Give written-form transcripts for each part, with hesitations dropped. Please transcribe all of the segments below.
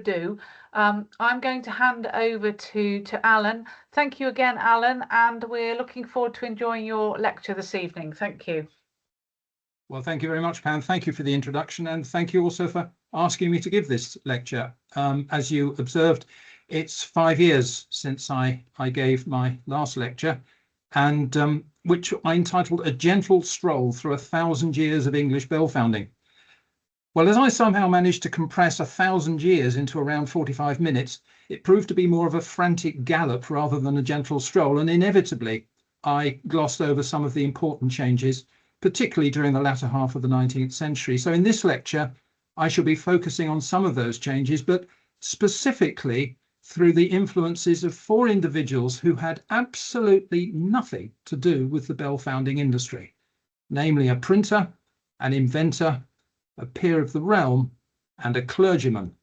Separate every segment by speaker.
Speaker 1: do. I'm going to hand over to Alan. Thank you again, Alan, and we're looking forward to enjoying your lecture this evening. Thank you.
Speaker 2: Well, thank you very much, Pam. Thank you for the introduction, and thank you also for asking me to give this lecture. As you observed, it's 5 years since I gave my last lecture, and which I entitled A Gentle Stroll Through 1,000 Years of English Bell Founding. Well, as I somehow managed to compress 1,000 years into around 45 minutes, it proved to be more of a frantic gallop rather than a gentle stroll, and inevitably I glossed over some of the important changes, particularly during the latter half of the 19th century. So in this lecture, I shall be focusing on some of those changes, but specifically through the influences of 4 individuals who had absolutely nothing to do with the bell founding industry, namely a printer, an inventor, a peer of the realm, and a clergyman.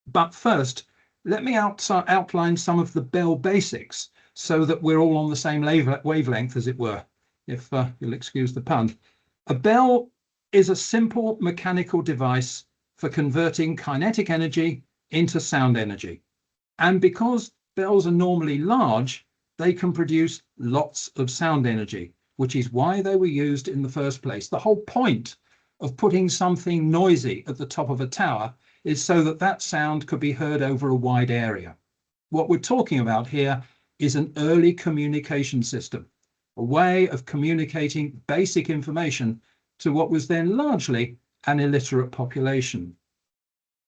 Speaker 2: But first, let me outline some of the bell basics so that we're all on the same wavelength, as it were, if you'll excuse the pun. A bell is a simple mechanical device for converting kinetic energy into sound energy. And because bells are normally large, they can produce lots of sound energy, which is why they were used in the first place. The whole point of putting something noisy at the top of a tower is so that that sound could be heard over a wide area. What we're talking about here is an early communication system, a way of communicating basic information to what was then largely an illiterate population.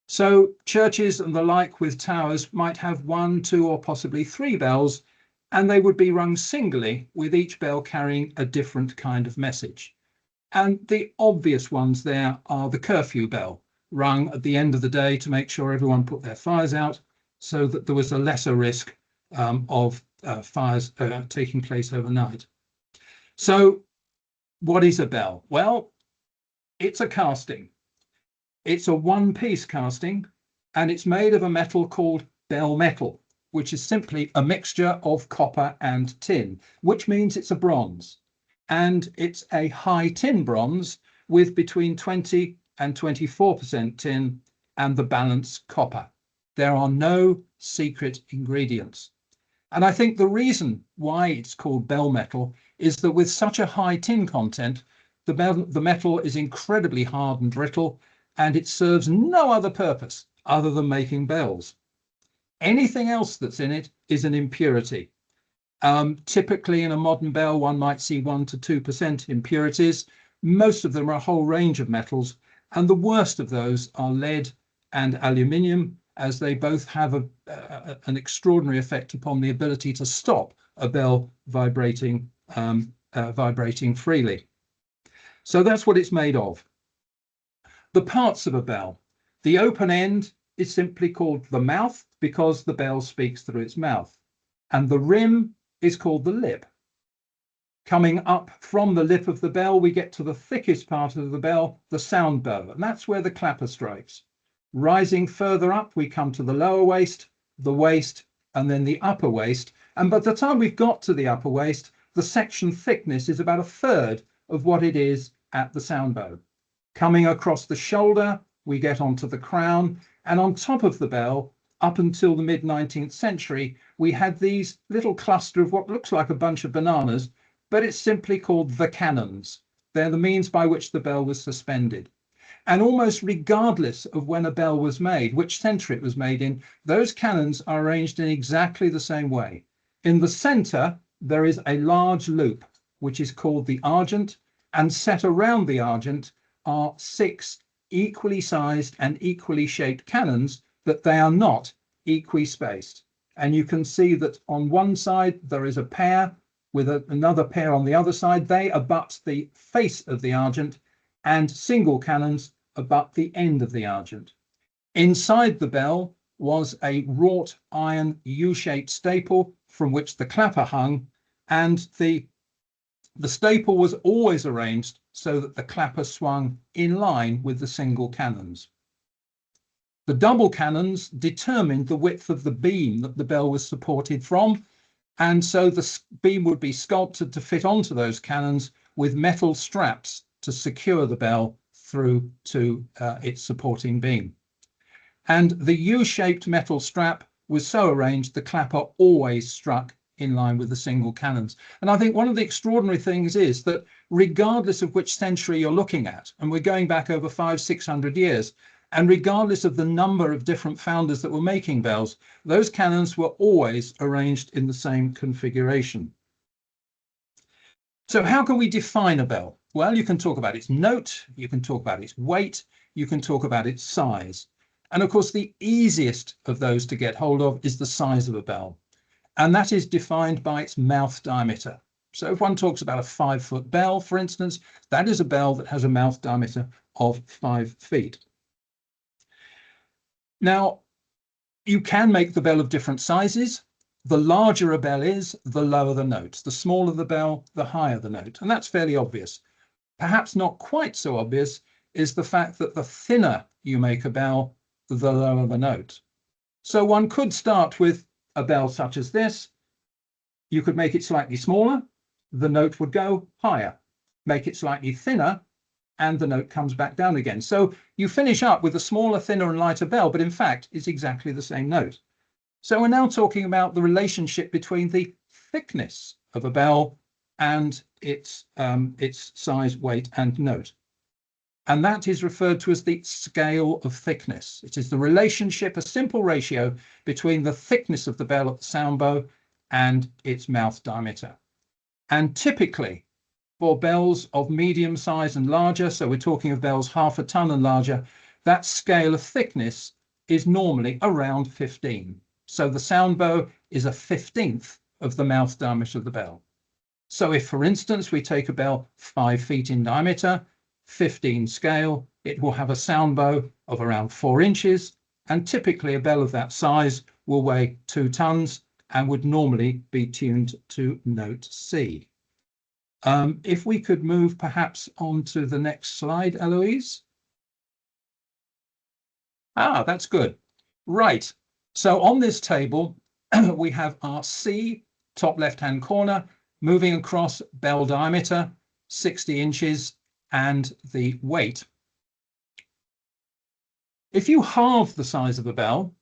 Speaker 2: So churches and the like with towers might have 1, 2, or possibly 3 bells, and they would be rung singly, with each bell carrying a different kind of message. And the obvious ones there are the curfew bell, rung at the end of the day to make sure everyone put their fires out, so that there was a lesser risk of fires taking place overnight. So what is a bell? Well, it's a casting. It's a one-piece casting, and it's made of a metal called bell metal, which is simply a mixture of copper and tin, which means it's a bronze. And it's a high tin bronze with between 20 and 24% tin and the balance copper. There are no secret ingredients. And I think the reason why it's called bell metal is that with such a high tin content, the metal is incredibly hard and brittle, and it serves no other purpose other than making bells. Anything else that's in it is an impurity. Typically in a modern bell, one might see 1 to 2% impurities. Most of them are a whole range of metals, and the worst of those are lead and aluminium, as they both have an extraordinary effect upon the ability to stop a bell vibrating freely. So that's what it's made of. The parts of a bell. The open end is simply called the mouth because the bell speaks through its mouth, and the rim is called the lip. Coming up from the lip of the bell, we get to the thickest part of the bell, the sound bow, and that's where the clapper strikes. Rising further up, we come to the lower waist, the waist, and then the upper waist. And by the time we've got to the upper waist, the section thickness is about 1/3 of what it is at the sound bow. Coming across the shoulder, we get onto the crown, and on top of the bell, up until the mid-19th century, we had these little cluster of what looks like a bunch of bananas, but it's simply called the cannons. They're the means by which the bell was suspended. And almost regardless of when a bell was made, which century it was made in, those cannons are arranged in exactly the same way. In the center, there is a large loop, which is called the argent, and set around the argent are 6 equally sized and equally shaped cannons, but they are not equi-spaced. And you can see that on one side, there is a pair with another pair on the other side. They abut the face of the argent, and single cannons abut the end of the argent. Inside the bell was a wrought iron U-shaped staple from which the clapper hung, and the staple was always arranged so that the clapper swung in line with the single cannons. The double cannons determined the width of the beam that the bell was supported from, and so the beam would be sculpted to fit onto those cannons with metal straps to secure the bell through to its supporting beam. And the U-shaped metal strap was so arranged the clapper always struck in line with the single cannons. And I think one of the extraordinary things is that regardless of which century you're looking at, and we're going back over 500-600 years, and regardless of the number of different founders that were making bells, those cannons were always arranged in the same configuration. So how can we define a bell? Well, you can talk about its note, you can talk about its weight, you can talk about its size. And of course, the easiest of those to get hold of is the size of a bell. And that is defined by its mouth diameter. So if one talks about a 5-foot bell, for instance, that is a bell that has a mouth diameter of 5 feet. Now, you can make the bell of different sizes. The larger a bell is, the lower the note. The smaller the bell, the higher the note. And that's fairly obvious. Perhaps not quite so obvious is the fact that the thinner you make a bell, the lower the note. So one could start with a bell such as this. You could make it slightly smaller, the note would go higher. Make it slightly thinner, and the note comes back down again. So you finish up with a smaller, thinner and lighter bell, but in fact, it's exactly the same note. So we're now talking about the relationship between the thickness of a bell and its size, weight and note. And that is referred to as the scale of thickness. It is the relationship, a simple ratio between the thickness of the bell at the sound bow and its mouth diameter. And typically for bells of medium size and larger, so we're talking of bells 1/2 ton and larger, that scale of thickness is normally around 15. So the sound bow is a 15th of the mouth diameter of the bell. So if, for instance, we take a bell 5 feet in diameter, 15 scale, it will have a sound bow of around 4 inches, and typically a bell of that size will weigh 2 tons and would normally be tuned to note C. If we could move perhaps on to the next slide, Eloise. That's good. Right. So on this table, we have our C, top left-hand corner, moving across bell diameter, 60 inches, and the weight. If you halve the size of a bell,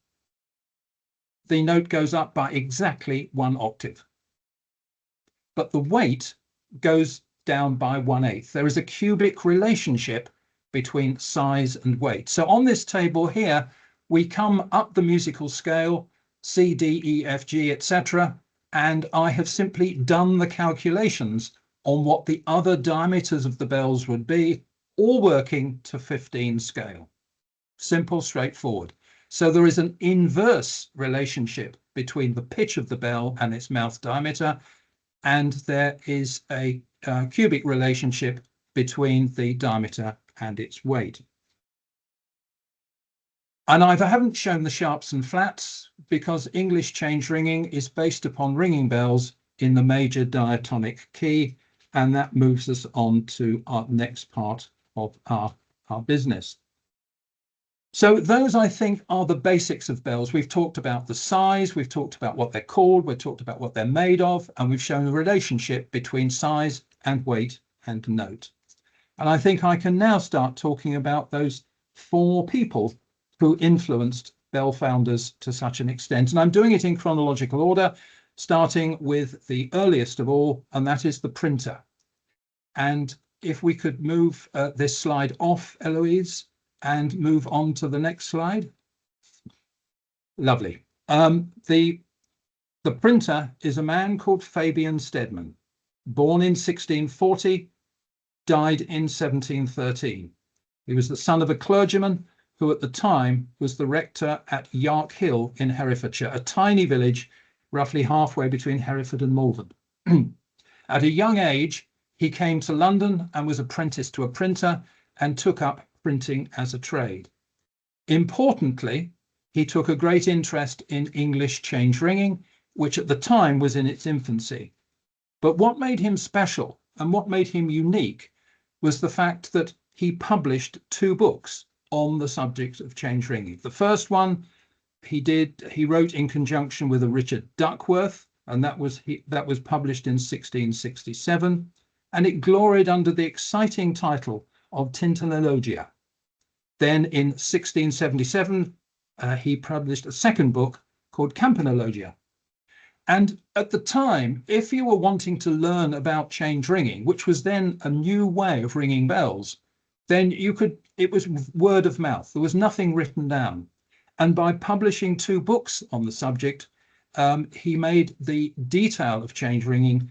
Speaker 2: the note goes up by exactly 1 octave. But the weight goes down by 1/8. There is a cubic relationship between size and weight. So on this table here, we come up the musical scale, C, D, E, F, G, etc. And I have simply done the calculations on what the other diameters of the bells would be, all working to 15 scale. Simple, straightforward. So there is an inverse relationship between the pitch of the bell and its mouth diameter, and there is a cubic relationship between the diameter and its weight. And I haven't shown the sharps and flats because English change ringing is based upon ringing bells in the major diatonic key, and that moves us on to our next part of our business. So those, I think, are the basics of bells. We've talked about the size, we've talked about what they're called, we've talked about what they're made of, and we've shown the relationship between size and weight and note. And I think I can now start talking about those 4 people who influenced bell founders to such an extent. And I'm doing it in chronological order, starting with the earliest of all, and that is the printer. And if we could move this slide off, Eloise, and move on to the next slide. Lovely. The printer is a man called Fabian Stedman, born in 1640, died in 1713. He was the son of a clergyman who at the time was the rector at Yark Hill in Herefordshire, a tiny village roughly halfway between Hereford and Malvern. At a young age, he came to London and was apprenticed to a printer and took up printing as a trade. Importantly, he took a great interest in English change ringing, which at the time was in its infancy. But what made him special and what made him unique was the fact that he published 2 books on the subject of change ringing. The first one he wrote in conjunction with a Richard Duckworth, and that was published in 1667, and it gloried under the exciting title of Tintelologia. Then in 1677, he published a second book called Campanologia. And at the time, if you were wanting to learn about change ringing, which was then a new way of ringing bells, then it was word of mouth. There was nothing written down. And by publishing 2 books on the subject, he made the detail of change ringing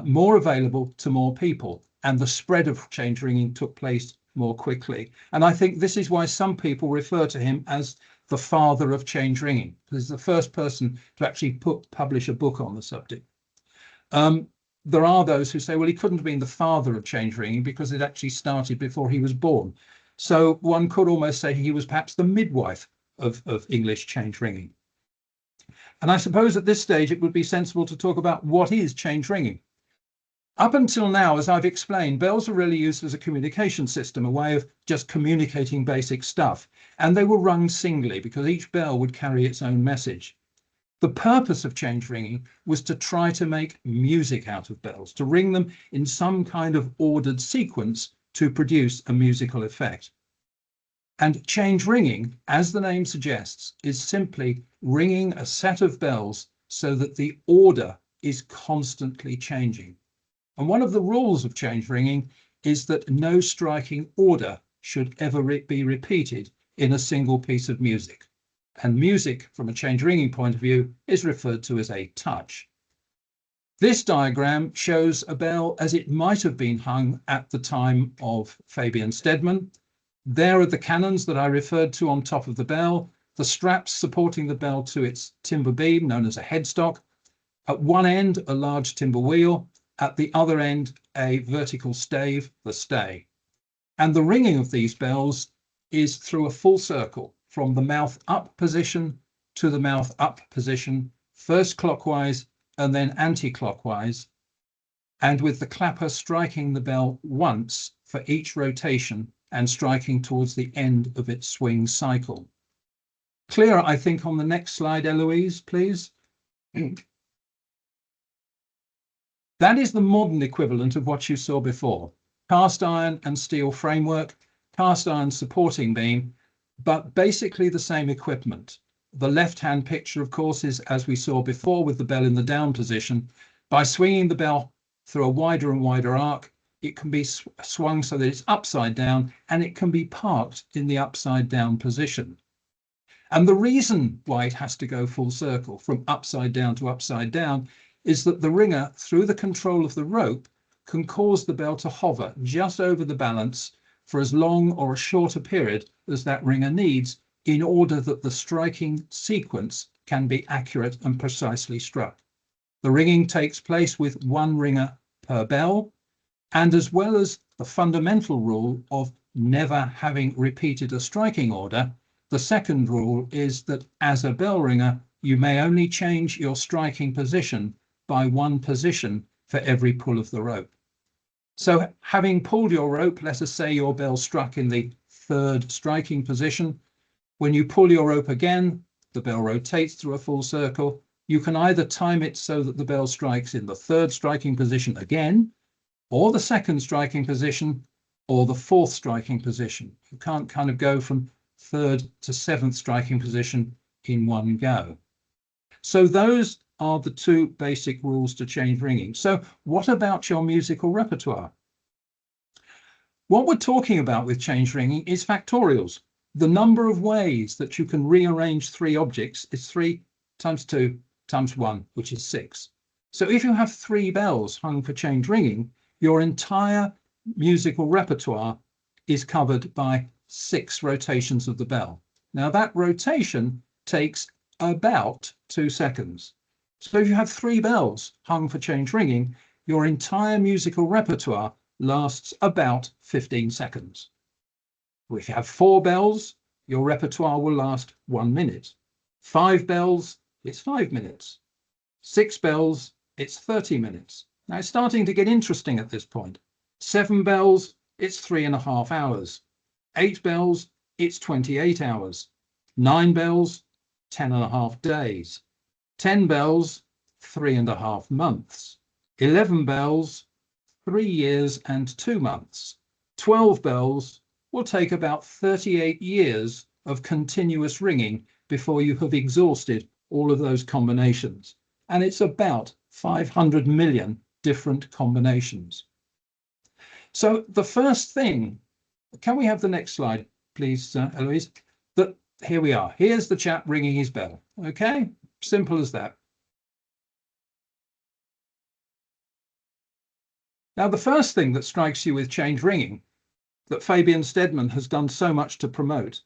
Speaker 2: more available to more people, and the spread of change ringing took place more quickly. And I think this is why some people refer to him as the father of change ringing, because he's the first person to actually publish a book on the subject. There are those who say, well, he couldn't have been the father of change ringing because it actually started before he was born. So one could almost say he was perhaps the midwife of English change ringing. And I suppose at this stage it would be sensible to talk about what is change ringing. Up until now, as I've explained, bells are really used as a communication system, a way of just communicating basic stuff. And they were rung singly because each bell would carry its own message. The purpose of change ringing was to try to make music out of bells, to ring them in some kind of ordered sequence to produce a musical effect. And change ringing, as the name suggests, is simply ringing a set of bells so that the order is constantly changing. And one of the rules of change ringing is that no striking order should ever be repeated in a single piece of music. And music, from a change ringing point of view, is referred to as a touch. This diagram shows a bell as it might have been hung at the time of Fabian Stedman. There are the cannons that I referred to on top of the bell, the straps supporting the bell to its timber beam, known as a headstock. At one end, a large timber wheel. At the other end, a vertical stave, the stay. And the ringing of these bells is through a full circle, from the mouth up position to the mouth up position, first clockwise and then anti-clockwise, and with the clapper striking the bell once for each rotation and striking towards the end of its swing cycle. Clear, I think, on the next slide, Eloise, please. That is the modern equivalent of what you saw before. Cast iron and steel framework, cast iron supporting beam, but basically the same equipment. The left-hand picture, of course, is as we saw before with the bell in the down position. By swinging the bell through a wider and wider arc, it can be swung so that it's upside down, and it can be parked in the upside down position. And the reason why it has to go full circle from upside down to upside down is that the ringer, through the control of the rope, can cause the bell to hover just over the balance for as long or a shorter period as that ringer needs in order that the striking sequence can be accurate and precisely struck. The ringing takes place with one ringer per bell, and as well as the fundamental rule of never having repeated a striking order, the second rule is that as a bell ringer, you may only change your striking position by one position for every pull of the rope. So having pulled your rope, let us say your bell struck in the third striking position. When you pull your rope again, the bell rotates through a full circle. You can either time it so that the bell strikes in the third striking position again, or the second striking position, or the fourth striking position. You can't kind of go from third to seventh striking position in one go. So those are the 2 basic rules to change ringing. So what about your musical repertoire? What we're talking about with change ringing is factorials. The number of ways that you can rearrange 3 objects is 3 times 2 times 1, which is 6. So if you have 3 bells hung for change ringing, your entire musical repertoire is covered by 6 rotations of the bell. Now that rotation takes about 2 seconds. So if you have 3 bells hung for change ringing, your entire musical repertoire lasts about 15 seconds. If you have 4 bells, your repertoire will last 1 minute. 5 bells, it's 5 minutes. 6 bells, it's 30 minutes. Now it's starting to get interesting at this point. 7 bells, it's 3.5 hours. 8 bells, it's 28 hours. 9 bells, 10.5 days. 10 bells, 3.5 months. 11 bells, 3 years and 2 months. 12 bells will take about 38 years of continuous ringing before you have exhausted all of those combinations. And it's about 500 million different combinations. So the first thing, can we have the next slide, please, Eloise? Here we are. Here's the chap ringing his bell. Okay, simple as that. Now, the first thing that strikes you with change ringing that Fabian Stedman has done so much to promote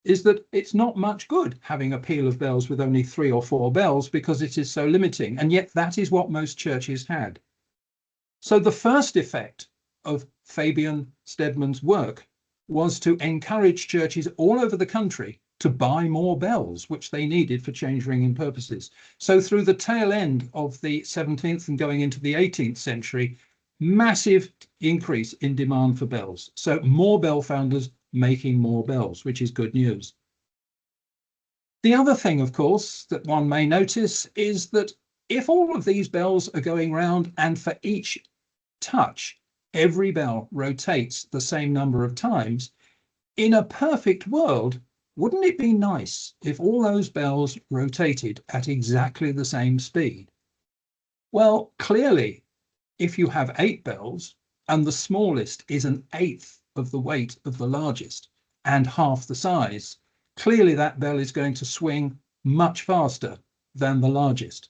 Speaker 2: is that it's not much good having a peal of bells with only 3 or 4 bells because it is so limiting, and yet that is what most churches had. So the first effect of Fabian Stedman's work was to encourage churches all over the country to buy more bells, which they needed for change ringing purposes. So through the tail end of the 17th and going into the 18th century, massive increase in demand for bells. So more bell founders making more bells, which is good news. The other thing, of course, that one may notice is that if all of these bells are going round and for each touch, every bell rotates the same number of times, in a perfect world, wouldn't it be nice if all those bells rotated at exactly the same speed? Well, clearly, if you have 8 bells and the smallest is 1/8 of the weight of the largest and half the size, clearly that bell is going to swing much faster than the largest.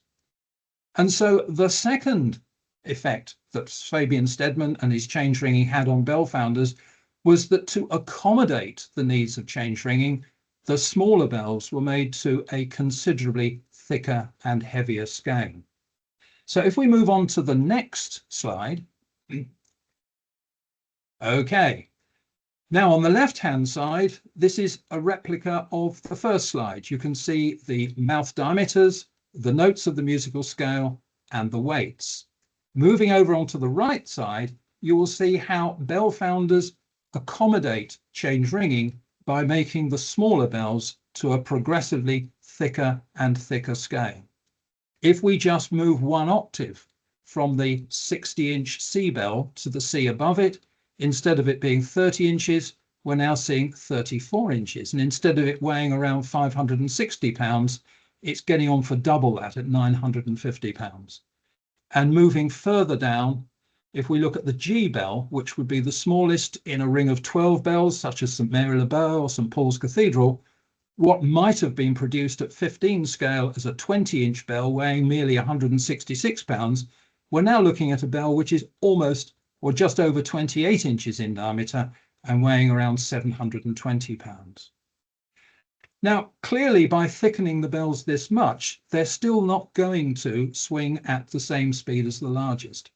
Speaker 2: And so the second effect that Fabian Stedman and his change ringing had on bell founders was that to accommodate the needs of change ringing, the smaller bells were made to a considerably thicker and heavier scale. So if we move on to the next slide. Okay. Now on the left-hand side, this is a replica of the first slide. You can see the mouth diameters, the notes of the musical scale, and the weights. Moving over onto the right side, you will see how bell founders accommodate change ringing by making the smaller bells to a progressively thicker and thicker scale. If we just move 1 octave from the 60-inch C bell to the C above it, instead of it being 30 inches, we're now seeing 34 inches. And instead of it weighing around 560 pounds, it's getting on for double that at 950 pounds. And moving further down, if we look at the G bell, which would be the smallest in a ring of 12 bells, such as St Mary le Bow or St Paul's Cathedral, what might have been produced at 15 scale as a 20-inch bell weighing merely 166 pounds, we're now looking at a bell which is almost or just over 28 inches in diameter and weighing around 720 pounds. Now, clearly, by thickening the bells this much, they're still not going to swing at the same speed as the largest.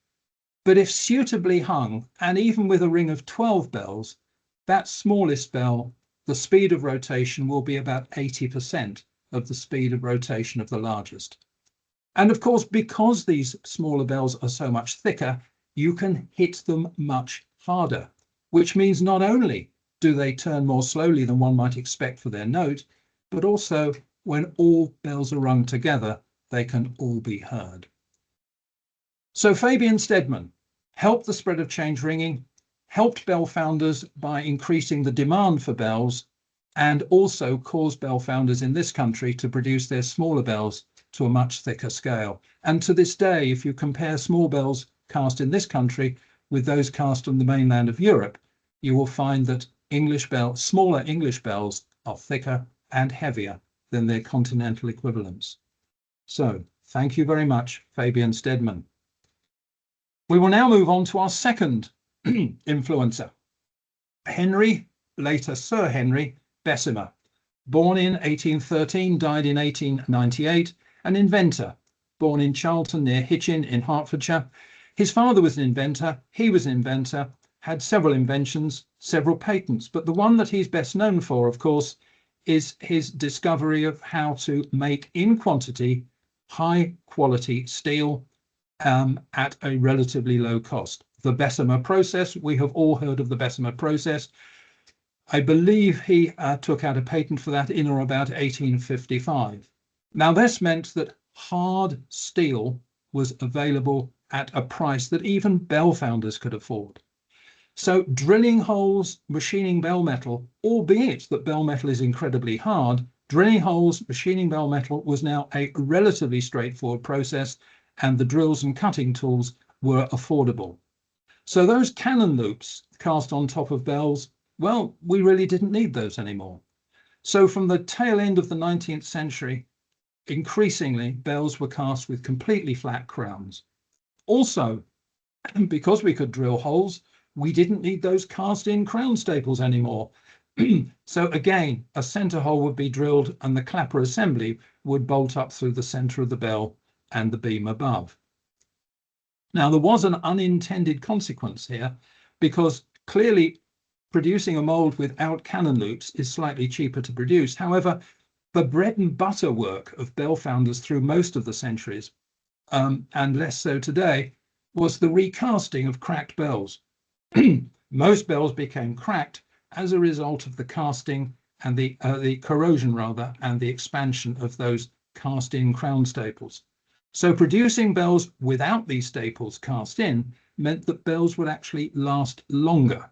Speaker 2: But if suitably hung, and even with a ring of 12 bells, that smallest bell, the speed of rotation will be about 80% of the speed of rotation of the largest. And of course, because these smaller bells are so much thicker, you can hit them much harder, which means not only do they turn more slowly than one might expect for their note, but also when all bells are rung together, they can all be heard. So Fabian Stedman helped the spread of change ringing, helped bell founders by increasing the demand for bells, and also caused bell founders in this country to produce their smaller bells to a much thicker scale. And to this day, if you compare small bells cast in this country with those cast on the mainland of Europe, you will find that smaller English bells are thicker and heavier than their continental equivalents. So thank you very much, Fabian Stedman. We will now move on to our second influencer, Henry, later Sir Henry Bessemer, born in 1813, died in 1898, an inventor, born in Charlton near Hitchin in Hertfordshire. His father was an inventor, he was an inventor, had several inventions, several patents, but the one that he's best known for, of course, is his discovery of how to make in quantity high quality steel at a relatively low cost. The Bessemer process, we have all heard of the Bessemer process. I believe he took out a patent for that in or about 1855. Now this meant that hard steel was available at a price that even bell founders could afford. So drilling holes, machining bell metal, albeit that bell metal is incredibly hard, Drilling holes, machining bell metal was now a relatively straightforward process, and the drills and cutting tools were affordable. So those cannon loops cast on top of bells, well, we really didn't need those anymore. So from the tail end of the 19th century, increasingly bells were cast with completely flat crowns. Also, because we could drill holes, we didn't need those cast-in crown staples anymore. So again, a center hole would be drilled and the clapper assembly would bolt up through the center of the bell and the beam above. Now, there was an unintended consequence here, because clearly producing a mold without cannon loops is slightly cheaper to produce. However, the bread and butter work of bell founders through most of the centuries, and less so today, was the recasting of cracked bells. Most bells became cracked as a result of the casting and the corrosion rather, and the expansion of those cast-in crown staples. So producing bells without these staples cast in meant that bells would actually last longer.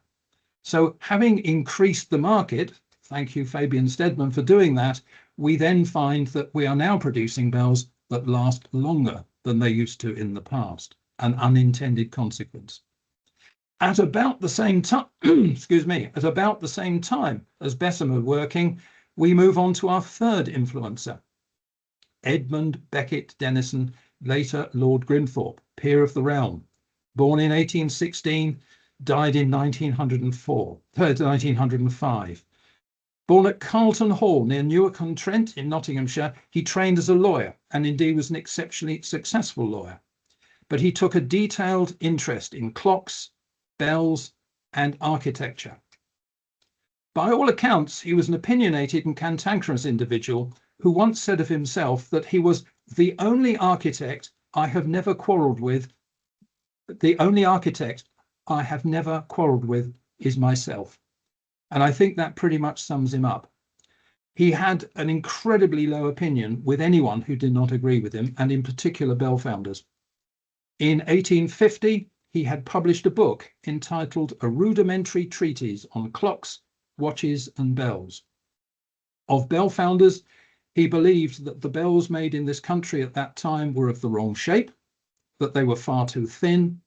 Speaker 2: So having increased the market, thank you Fabian Stedman for doing that, we then find that we are now producing bells that last longer than they used to in the past, an unintended consequence. At about the same time, excuse me, at about the same time as Bessemer working, we move on to our third influencer, Edmund Beckett Denison, later Lord Grimthorpe, peer of the realm, born in 1816, died in 1905. Born at Carlton Hall near Newark-on-Trent in Nottinghamshire, he trained as a lawyer and indeed was an exceptionally successful lawyer. But he took a detailed interest in clocks, bells, and architecture. By all accounts, he was an opinionated and cantankerous individual who once said of himself that he was the only architect I have never quarrelled with. The only architect I have never quarrelled with is myself. And I think that pretty much sums him up. He had an incredibly low opinion with anyone who did not agree with him, and in particular bell founders. In 1850, he had published a book entitled A Rudimentary Treatise on Clocks, Watches and Bells. Of bell founders, he believed that the bells made in this country at that time were of the wrong shape, that they were far too thin,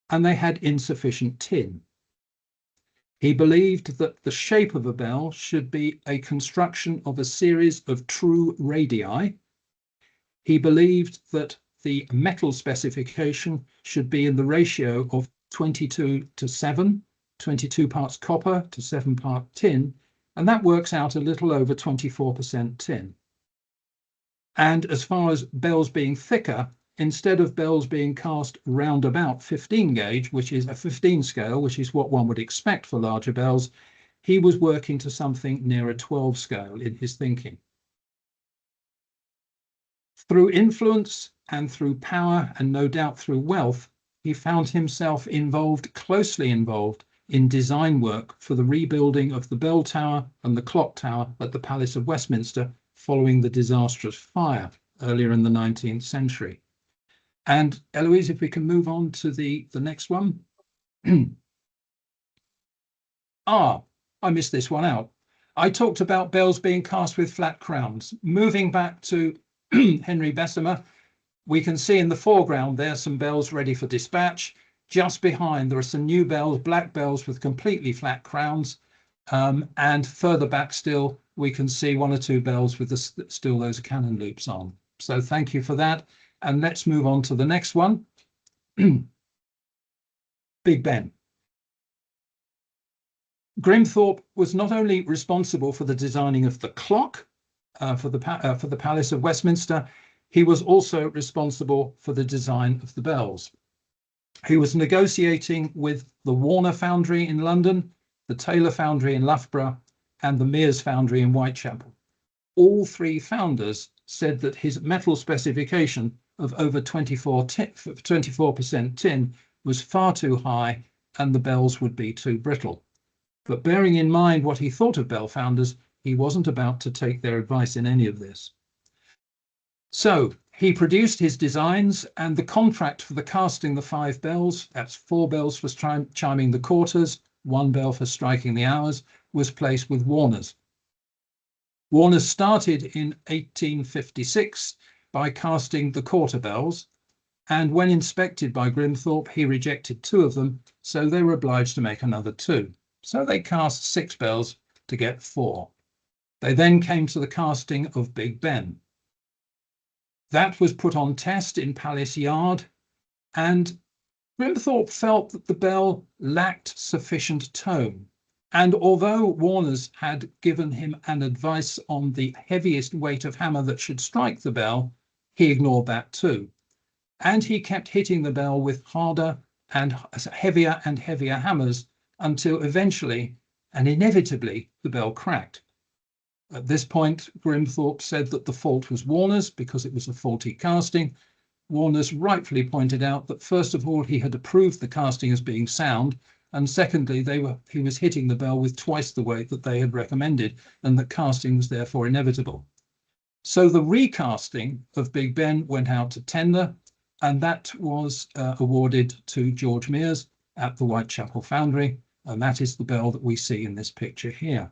Speaker 2: and they had insufficient tin. He believed that the shape of a bell should be a construction of a series of true radii. He believed that the metal specification should be in the ratio of 22 to 7, 22 parts copper to 7 parts tin, and that works out a little over 24% tin. And as far as bells being thicker, instead of bells being cast round about 15 gauge, which is a 15 scale, which is what one would expect for larger bells, he was working to something near a 12 scale in his thinking. Through influence and through power, and no doubt through wealth, he found himself closely involved in design work for the rebuilding of the bell tower and the clock tower at the Palace of Westminster following the disastrous fire earlier in the 19th century. And Eloise, if we can move on to the next one. I missed this one out. I talked about bells being cast with flat crowns. Moving back to Henry Bessemer, we can see in the foreground there some bells ready for dispatch. Just behind there are some new bells, black bells with completely flat crowns. And further back still, we can see one or two bells with still those cannon loops on. So thank you for that. And let's move on to the next one. Big Ben. Grimthorpe was not only responsible for the designing of the clock for the Palace of Westminster, he was also responsible for the design of the bells. He was negotiating with the Warner Foundry in London, the Taylor Foundry in Loughborough, and the Mears Foundry in Whitechapel. All three founders said that his metal specification of over 24% tin was far too high and the bells would be too brittle. But bearing in mind what he thought of bell founders, he wasn't about to take their advice in any of this. So he produced his designs, and the contract for the casting the 5 bells, that's 4 bells for chiming the quarters, 1 bell for striking the hours, was placed with Warner's. Warner's started in 1856 by casting the quarter bells, and when inspected by Grimthorpe, he rejected 2 of them, so they were obliged to make another 2. So they cast 6 bells to get 4. They then came to the casting of Big Ben. That was put on test in Palace Yard, and Grimthorpe felt that the bell lacked sufficient tone. And although Warner's had given him an advice on the heaviest weight of hammer that should strike the bell, he ignored that too. And he kept hitting the bell with harder and heavier hammers until eventually and inevitably the bell cracked. At this point, Grimthorpe said that the fault was Warner's because it was a faulty casting. Warner's rightfully pointed out that first of all, he had approved the casting as being sound, and secondly, he was hitting the bell with twice the weight that they had recommended, and that casting was therefore inevitable. So the recasting of Big Ben went out to tender, and that was awarded to George Mears at the Whitechapel Foundry, and that is the bell that we see in this picture here.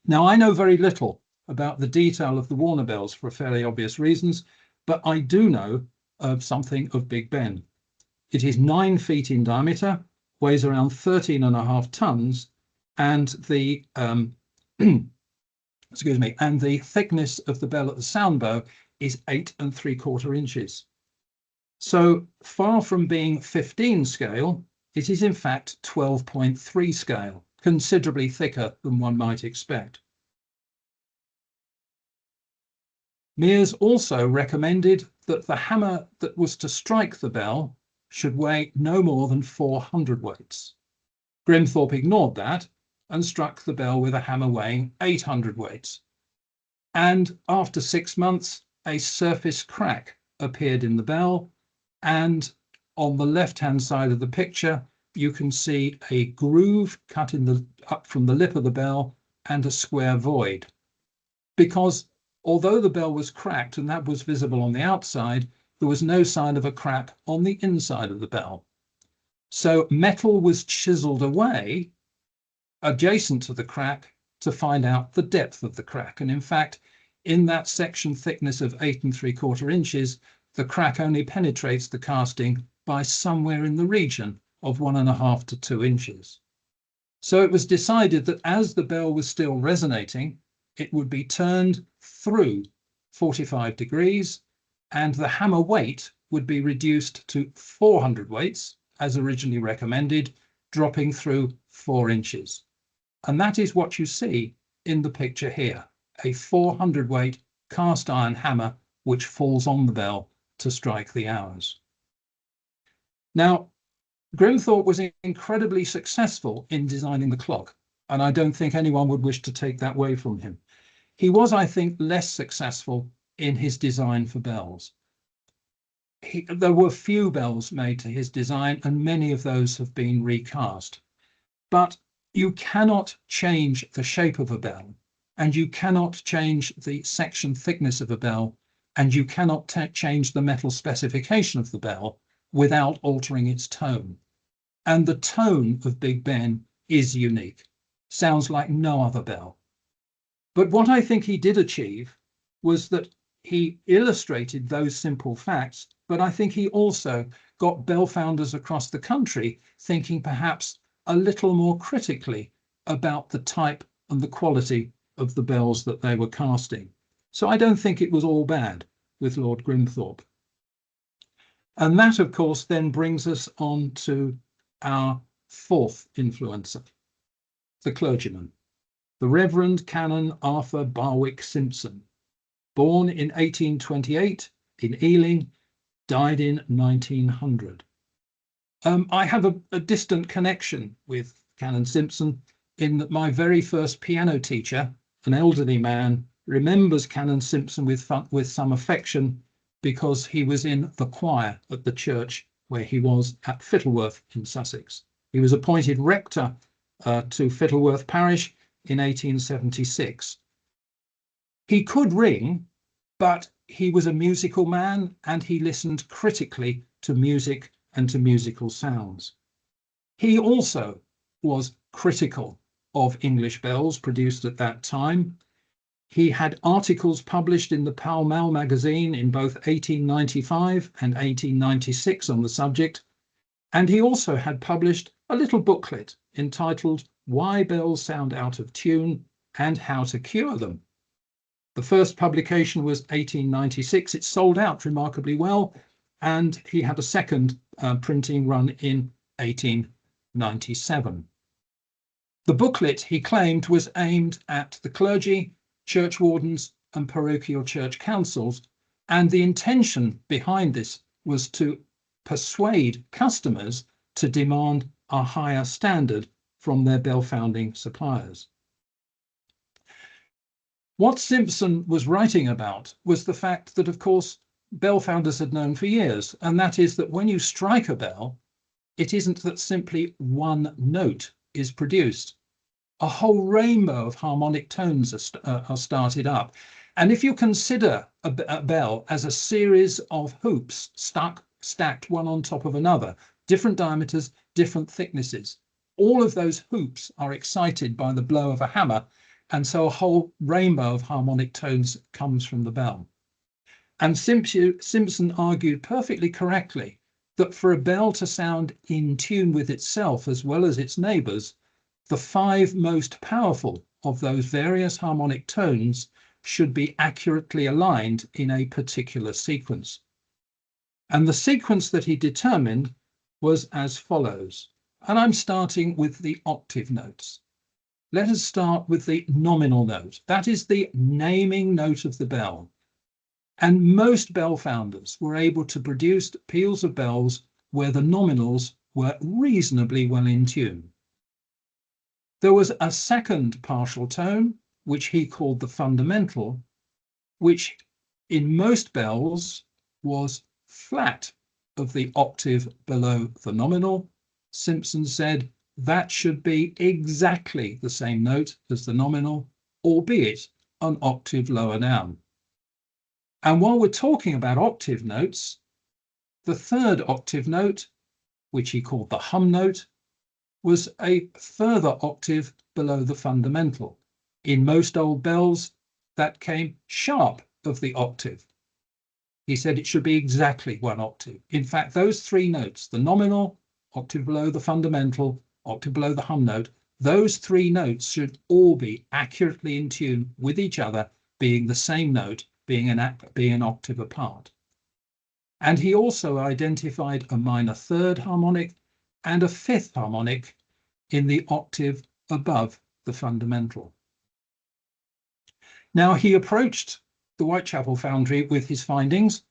Speaker 2: Now, I know very little about the detail of the Warner bells for fairly obvious reasons, but I do know something of Big Ben. It is 9 feet in diameter, weighs around 13.5 tons, and the excuse me, and the thickness of the bell at the sound bow is 8 3/4 inches. So far from being 15 scale, it is in fact 12.3 scale, considerably thicker than one might expect. Mears also recommended that the hammer that was to strike the bell should weigh no more than 400 weights. Grimthorpe ignored that and struck the bell with a hammer weighing 800 weights. And after 6 months, a surface crack appeared in the bell, and on the left-hand side of the picture, you can see a groove cut up from the lip of the bell and a square void. Because although the bell was cracked and that was visible on the outside, there was no sign of a crack on the inside of the bell. So metal was chiseled away adjacent to the crack to find out the depth of the crack. And in fact, in that section thickness of 8 3/4 inches, the crack only penetrates the casting by somewhere in the region of 1.5 to 2 inches. So it was decided that as the bell was still resonating, it would be turned through 45 degrees, and the hammer weight would be reduced to 400 weights, as originally recommended, dropping through 4 inches. And that is what you see in the picture here, a 400 weight cast iron hammer which falls on the bell to strike the hours. Now, Grimthorpe was incredibly successful in designing the clock, and I don't think anyone would wish to take that away from him. He was, I think, less successful in his design for bells. There were few bells made to his design, and many of those have been recast. But you cannot change the shape of a bell, and you cannot change the section thickness of a bell, and you cannot change the metal specification of the bell without altering its tone. And the tone of Big Ben is unique. Sounds like no other bell. But what I think he did achieve was that he illustrated those simple facts, but I think he also got bell founders across the country thinking perhaps a little more critically about the type and the quality of the bells that they were casting. So I don't think it was all bad with Lord Grimthorpe. And that, of course, then brings us on to our fourth influencer, the clergyman, the Reverend Canon Arthur Barwick Simpson, born in 1828 in Ealing, died in 1900. I have a distant connection with Canon Simpson in that my very first piano teacher, an elderly man, remembers Canon Simpson with some affection because he was in the choir at the church where he was at Fittleworth in Sussex. He was appointed rector to Fittleworth Parish in 1876. He could ring, but he was a musical man and he listened critically to music and to musical sounds. He also was critical of English bells produced at that time. He had articles published in the Pall Mall magazine in both 1895 and 1896 on the subject, and he also had published a little booklet entitled Why Bells Sound Out of Tune and How to Cure Them. The first publication was 1896. It sold out remarkably well, and he had a second printing run in 1897. The booklet, he claimed, was aimed at the clergy, church wardens, and parochial church councils, and the intention behind this was to persuade customers to demand a higher standard from their bell founding suppliers. What Simpson was writing about was the fact that, of course, bell founders had known for years, and that is that when you strike a bell, it isn't that simply one note is produced. A whole rainbow of harmonic tones are started up. And if you consider a bell as a series of hoops stacked one on top of another, different diameters, different thicknesses, all of those hoops are excited by the blow of a hammer, and so a whole rainbow of harmonic tones comes from the bell. And Simpson argued perfectly correctly that for a bell to sound in tune with itself as well as its neighbours, the 5 most powerful of those various harmonic tones should be accurately aligned in a particular sequence. And the sequence that he determined was as follows. And I'm starting with the octave notes. Let us start with the nominal note. That is the naming note of the bell. And most bell founders were able to produce peals of bells where the nominals were reasonably well in tune. There was a second partial tone, which he called the fundamental, which in most bells was flat of the octave below the nominal. Simpson said that should be exactly the same note as the nominal, albeit an octave lower down. And while we're talking about octave notes, the third octave note, which he called the hum note, was a further octave below the fundamental. In most old bells, that came sharp of the octave. He said it should be exactly 1 octave. In fact, those 3 notes, the nominal, octave below the fundamental, octave below the hum note, those 3 notes should all be accurately in tune with each other, being the same note, being an octave apart. And he also identified a minor third harmonic and a 5th harmonic in the octave above the fundamental. Now, he approached the Whitechapel Foundry with his findings,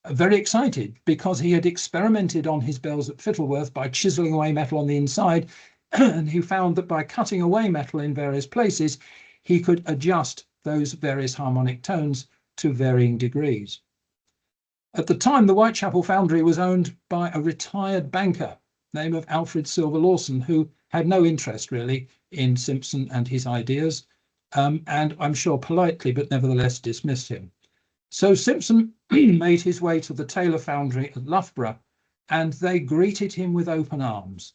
Speaker 2: very excited, because he had experimented on his bells at Fittleworth by chiseling away metal on the inside, and he found that by cutting away metal in various places, he could adjust those various harmonic tones to varying degrees. At the time, the Whitechapel Foundry was owned by a retired banker named Alfred Silver Lawson, who had no interest really in Simpson and his ideas, and I'm sure politely, but nevertheless dismissed him. So Simpson made his way to the Taylor Foundry at Loughborough, and they greeted him with open arms.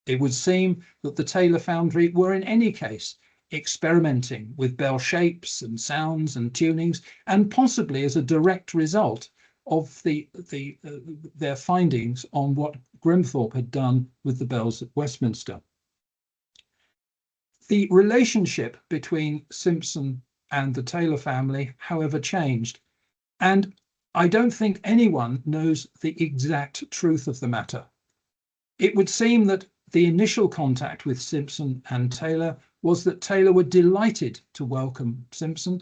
Speaker 2: It would seem that the Taylor Foundry were in any case experimenting with bell shapes and sounds and tunings, and possibly as a direct result of their findings on what Grimthorpe had done with the bells at Westminster. The relationship between Simpson and the Taylor family, however, changed, and I don't think anyone knows the exact truth of the matter. It would seem that the initial contact with Simpson and Taylor was that Taylor were delighted to welcome Simpson.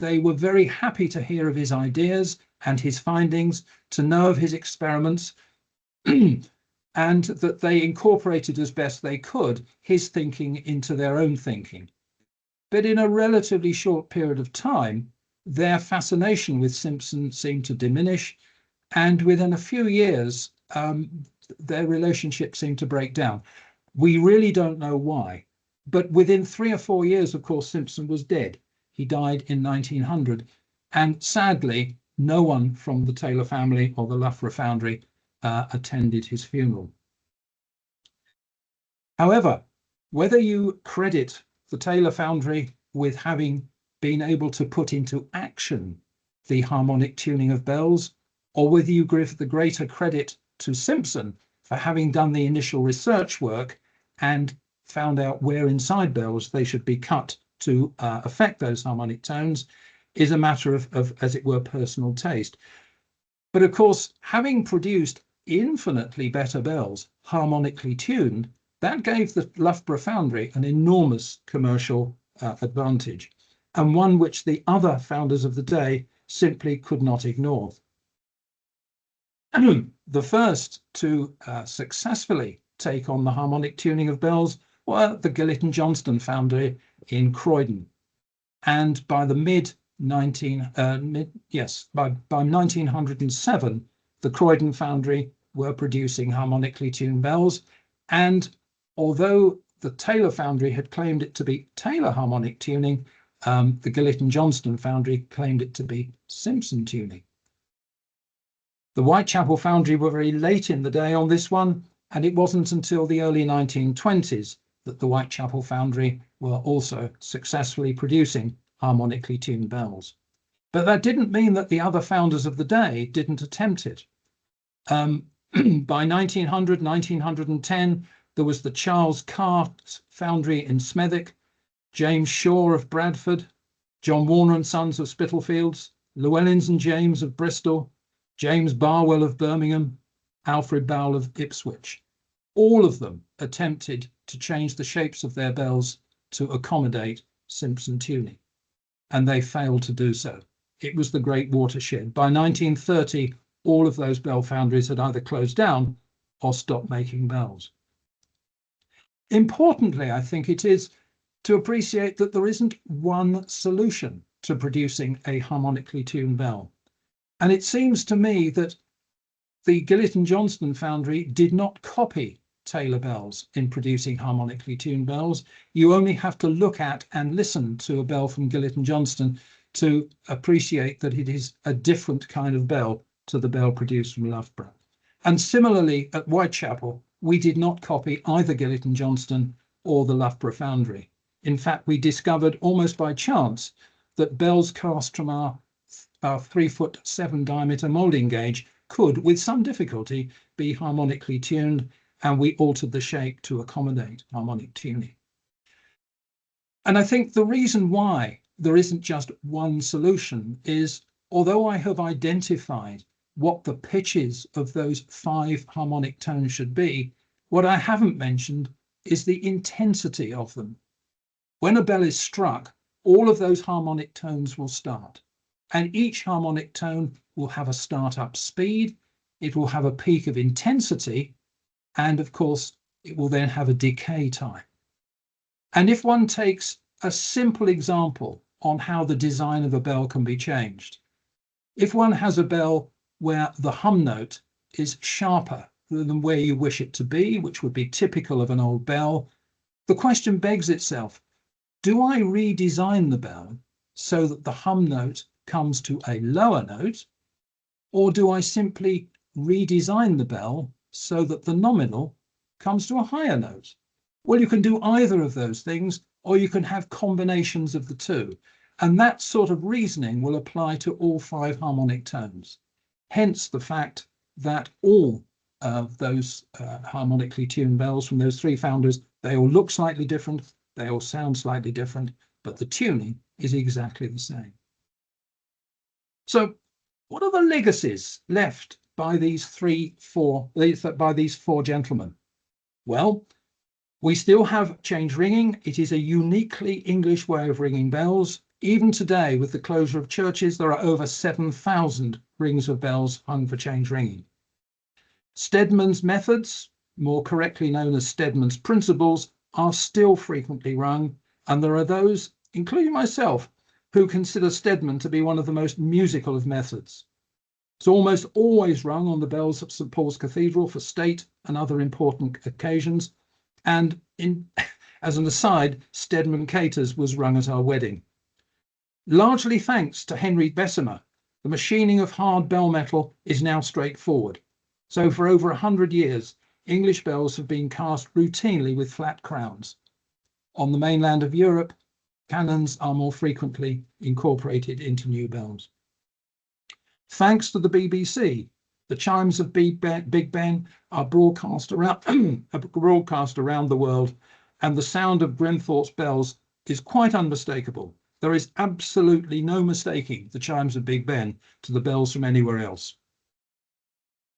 Speaker 2: They were very happy to hear of his ideas and his findings, to know of his experiments, and that they incorporated as best they could his thinking into their own thinking. But in a relatively short period of time, their fascination with Simpson seemed to diminish, and within a few years, their relationship seemed to break down. We really don't know why, but within 3 or 4 years, of course, Simpson was dead. He died in 1900, and sadly, no one from the Taylor family or the Loughborough Foundry attended his funeral. However, whether you credit the Taylor Foundry with having been able to put into action the harmonic tuning of bells, or whether you give the greater credit to Simpson for having done the initial research work and found out where inside bells they should be cut to affect those harmonic tones, is a matter of, as it were, personal taste. But of course, having produced infinitely better bells, harmonically tuned, that gave the Loughborough Foundry an enormous commercial advantage, and one which the other founders of the day simply could not ignore. The first to successfully take on the harmonic tuning of bells were the Gillett and Johnston Foundry in Croydon, and by the by 1907, the Croydon Foundry were producing harmonically tuned bells, and although the Taylor Foundry had claimed it to be Taylor harmonic tuning, the Gillett and Johnston Foundry claimed it to be Simpson tuning. The Whitechapel Foundry were very late in the day on this one, and it wasn't until the early 1920s that the Whitechapel Foundry were also successfully producing harmonically tuned bells. But that didn't mean that the other founders of the day didn't attempt it. By 1900, 1910, there was the Charles Carr Foundry in Smethwick, James Shaw of Bradford, John Warner and Sons of Spitalfields, Llewellyn's and James of Bristol, James Barwell of Birmingham, Alfred Bowell of Ipswich. All of them attempted to change the shapes of their bells to accommodate Simpson tuning, and they failed to do so. It was the great watershed. By 1930, all of those bell foundries had either closed down or stopped making bells. Importantly, I think it is to appreciate that there isn't one solution to producing a harmonically tuned bell. And it seems to me that the Gillett and Johnston Foundry did not copy Taylor bells in producing harmonically tuned bells. You only have to look at and listen to a bell from Gillett and Johnston to appreciate that it is a different kind of bell to the bell produced from Loughborough. And similarly at Whitechapel, we did not copy either Gillett and Johnston or the Loughborough Foundry. In fact, we discovered almost by chance that bells cast from our 3'7" diameter moulding gauge could, with some difficulty, be harmonically tuned, and we altered the shape to accommodate harmonic tuning. And I think the reason why there isn't just one solution is, although I have identified what the pitches of those 5 harmonic tones should be, what I haven't mentioned is the intensity of them. When a bell is struck, all of those harmonic tones will start, and each harmonic tone will have a start-up speed, it will have a peak of intensity, and of course, it will then have a decay time. And if one takes a simple example on how the design of a bell can be changed, if one has a bell where the hum note is sharper than where you wish it to be, which would be typical of an old bell, the question begs itself, do I redesign the bell so that the hum note comes to a lower note, or do I simply redesign the bell so that the nominal comes to a higher note? Well, you can do either of those things, or you can have combinations of the two. And that sort of reasoning will apply to all 5 harmonic tones. Hence the fact that all of those harmonically tuned bells from those 3 founders, they all look slightly different, they all sound slightly different, but the tuning is exactly the same. So what are the legacies left by these 4 gentlemen? Well, we still have change ringing. It is a uniquely English way of ringing bells. Even today, with the closure of churches, there are over 7,000 rings of bells hung for change ringing. Stedman's methods, more correctly known as Stedman's principles, are still frequently rung, and there are those, including myself, who consider Stedman to be one of the most musical of methods. It's almost always rung on the bells of St Paul's Cathedral for state and other important occasions, and as an aside, Stedman Caters was rung at our wedding. Largely thanks to Henry Bessemer, the machining of hard bell metal is now straightforward. So for over 100 years, English bells have been cast routinely with flat crowns. On the mainland of Europe, Cannons are more frequently incorporated into new bells. Thanks to the BBC, the chimes of Big Ben are broadcast around the world, and the sound of Grenthorpe's bells is quite unmistakable. There is absolutely no mistaking the chimes of Big Ben to the bells from anywhere else.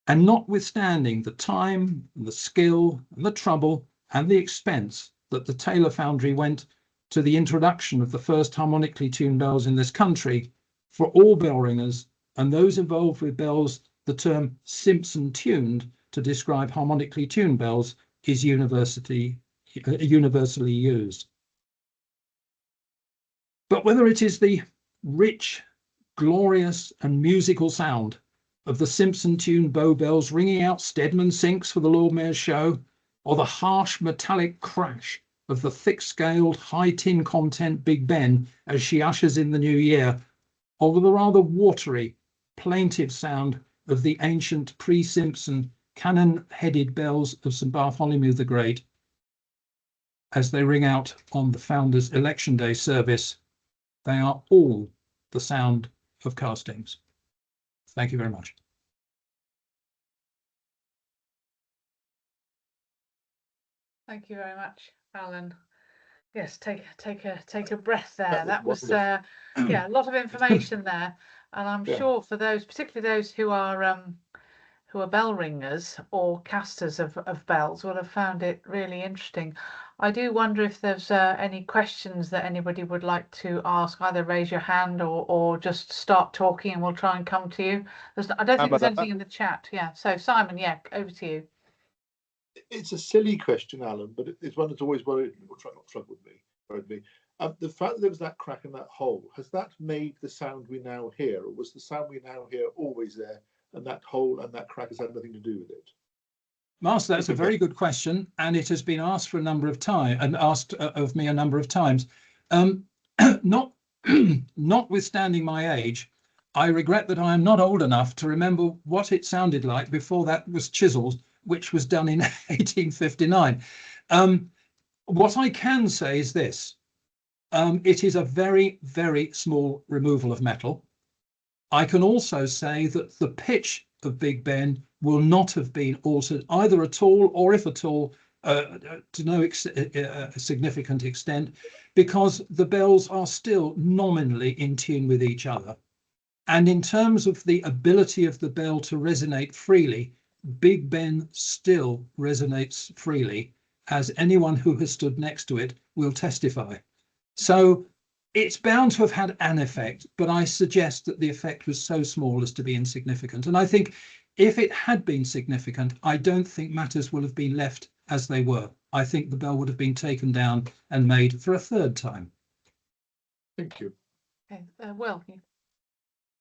Speaker 2: And notwithstanding the time, and the skill, and the trouble, and the expense that the Taylor Foundry went to the introduction of the first harmonically tuned bells in this country, for all bell ringers and those involved with bells, the term Simpson tuned to describe harmonically tuned bells is universally used. But whether it is the rich, glorious and musical sound of the Simpson tuned bow bells ringing out Stedman sinks for the Lord Mayor's show, or the harsh metallic crash of the thick-scaled, high tin content Big Ben as she ushers in the new year, or the rather watery, plaintive sound of the ancient pre-Simpson cannon-headed bells of St Bartholomew the Great as they ring out on the Founder's Election Day service, they are all the sound of castings. Thank you very much.
Speaker 1: Thank you very much, Alan. Yes, take a breath there. That was yeah, a lot of information there, and I'm sure for those, particularly those who are bell ringers or casters of bells, will have found it really interesting. I do wonder if there's any questions that anybody would like to ask. Either raise your hand or just start talking, and we'll try and come to you. I don't think there's anything in the chat. Yeah. So Simon, yeah, over to you.
Speaker 3: It's a silly question, Alan, but it's one that's always worried me. The fact that there was that crack in that hole, has that made the sound we now hear, or was the sound we now hear always there, and that hole and that crack has had nothing to do with it?
Speaker 2: Master, that's a very good question, and it has been asked for a number of times, and asked of me a number of times. Notwithstanding my age, I regret that I am not old enough to remember what it sounded like before that was chiselled, which was done in 1859. What I can say is this. It is a very, very small removal of metal. I can also say that the pitch of Big Ben will not have been altered either at all, or if at all, to no significant extent, because the bells are still nominally in tune with each other. And in terms of the ability of the bell to resonate freely, Big Ben still resonates freely, as anyone who has stood next to it will testify. So it's bound to have had an effect, but I suggest that the effect was so small as to be insignificant. And I think if it had been significant, I don't think matters will have been left as they were. I think the bell would have been taken down and made for a third time.
Speaker 3: Thank you.
Speaker 1: Okay, Will.